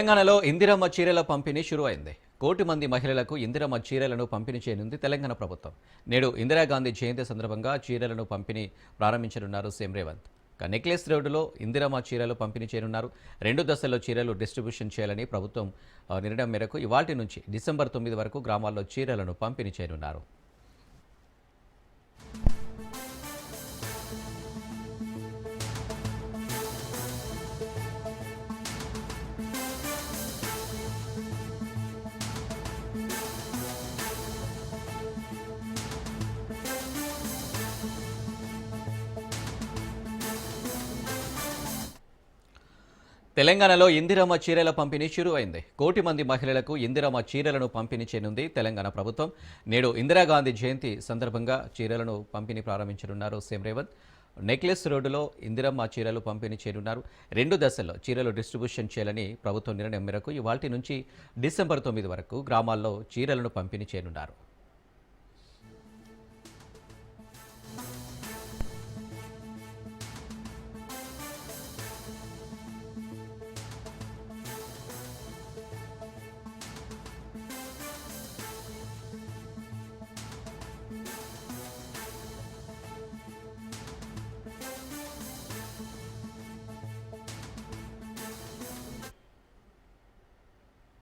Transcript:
తెలంగాణలో ఇందిరమ్మ చీరల పంపిణీ షురువైంది. కోటి మంది మహిళలకు ఇందిరమ్మ చీరలను పంపిణీ చేయనుంది తెలంగాణ ప్రభుత్వం. నేడు ఇందిరాగాంధీ జయంతి సందర్భంగా చీరలను పంపిణీ ప్రారంభించనున్నారు సీఎం రేవంత్. నెక్లెస్ రోడ్డులో ఇందిరమ్మ చీరలు పంపిణీ చేయనున్నారు. 2 దశల్లో చీరలు డిస్ట్రిబ్యూషన్ చేయాలని ప్రభుత్వం నిర్ణయం మేరకు ఇవాల్టి నుంచి డిసెంబర్ 9 వరకు గ్రామాల్లో చీరలను పంపిణీ చేయనున్నారు. తెలంగాణలో ఇందిరమ్మ చీరల పంపిణీ షురువైంది. కోటి మంది మహిళలకు ఇందిరమ్మ చీరలను పంపిణీ చేయనుంది తెలంగాణ ప్రభుత్వం. నేడు ఇందిరాగాంధీ జయంతి సందర్భంగా చీరలను పంపిణీ ప్రారంభించనున్నారు సీఎం రేవంత్. నెక్లెస్ రోడ్డులో ఇందిరమ్మ చీరలు పంపిణీ చేయనున్నారు. 2 దశల్లో చీరలు డిస్ట్రిబ్యూషన్ చేయాలని ప్రభుత్వం నిర్ణయం మేరకు ఇవాల్టి నుంచి డిసెంబర్ 9 వరకు గ్రామాల్లో చీరలను పంపిణీ చేయనున్నారు.